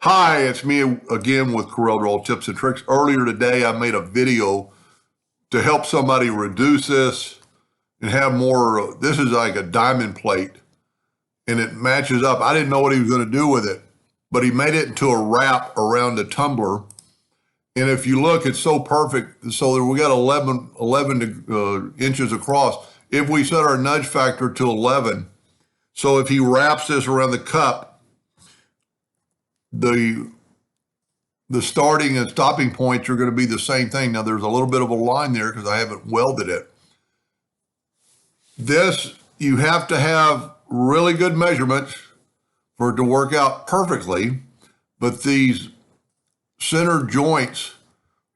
Hi, it's me again with CorelDraw Tips and Tricks. Earlier today, I made a video to help somebody reduce this and have more. This is like a diamond plate and it matches up. I didn't know what he was going to do with it, but he made it into a wrap around the tumbler. And if you look, it's so perfect. So we got 11 inches across. If we set our nudge factor to 11, so if he wraps this around the cup, the starting and stopping points are going to be the same thing. Now there's a little bit of a line there because I haven't welded it. This, you have to have really good measurements for it to work out perfectly, but these center joints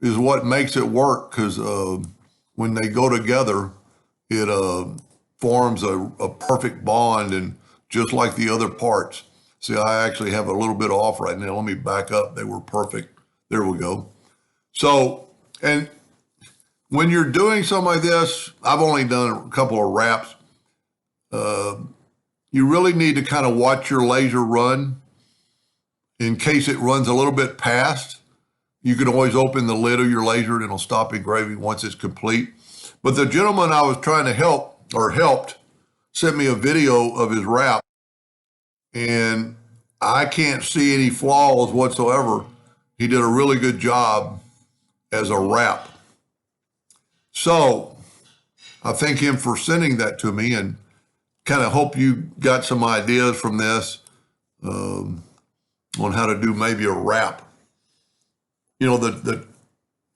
is what makes it work because when they go together, it forms a perfect bond, and just like the other parts. See, I actually have a little bit off right now. Let me back up. They were perfect. There we go. So, and when you're doing something like this, I've only done a couple of wraps. You really need to kind of watch your laser run in case it runs a little bit past. You can always open the lid of your laser and it'll stop engraving once it's complete. But the gentleman I was trying to helped sent me a video of his wrap. And I can't see any flaws whatsoever. He did a really good job as a wrap. So I thank him for sending that to me and kind of hope you got some ideas from this on how to do maybe a wrap. You know, the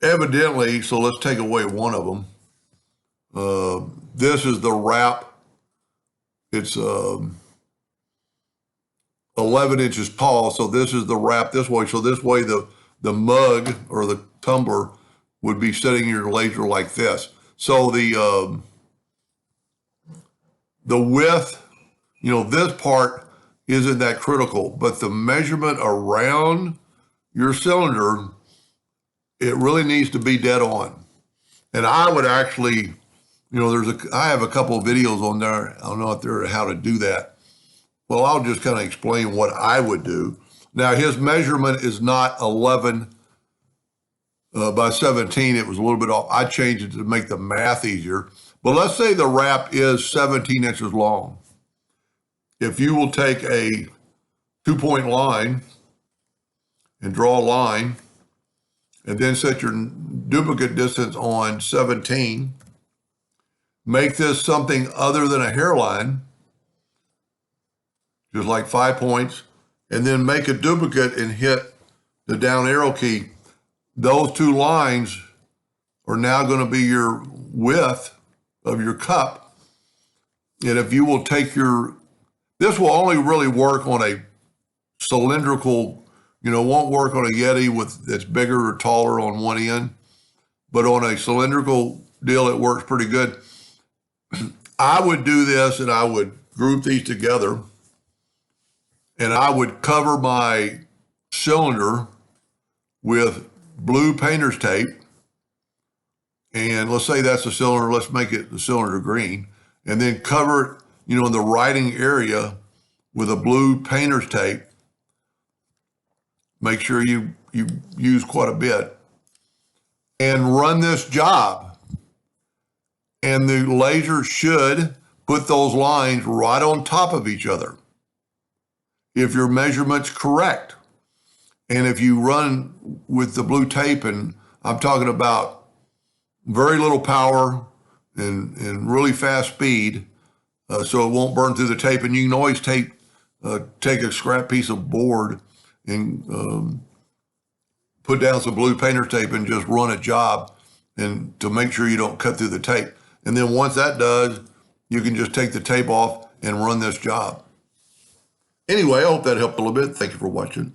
evidently, so let's take away one of them. This is the wrap. It's 11 inches tall, so this is the wrap this way. So this way the mug or the tumbler would be setting your laser like this. So the width, you know, this part isn't that critical, but the measurement around your cylinder, it really needs to be dead on. And I would actually, you know, I have a couple of videos on there. I don't know if they're how to do that. Well, I'll just kind of explain what I would do. Now, his measurement is not 11 by 17. It was a little bit off. I changed it to make the math easier. But let's say the wrap is 17 inches long. If you will take a 2-point line and draw a line and then set your duplicate distance on 17, make this something other than a hairline, just like 5 points, and then make a duplicate and hit the down arrow key. Those two lines are now going to be your width of your cup. And if you will take this will only really work on a cylindrical, you know, won't work on a Yeti that's bigger or taller on one end, but on a cylindrical deal, it works pretty good. I would do this and I would group these together. And I would cover my cylinder with blue painter's tape. And let's say that's the cylinder. Let's make it the cylinder green. And then cover it, you know, in the writing area with a blue painter's tape. Make sure you use quite a bit. And run this job. And the laser should put those lines right on top of each other if your measurement's correct. And if you run with the blue tape, and I'm talking about very little power and really fast speed, so it won't burn through the tape. And you can always take a scrap piece of board and put down some blue painter tape and just run a job and to make sure you don't cut through the tape. And then once that does, you can just take the tape off and run this job. Anyway, I hope that helped a little bit. Thank you for watching.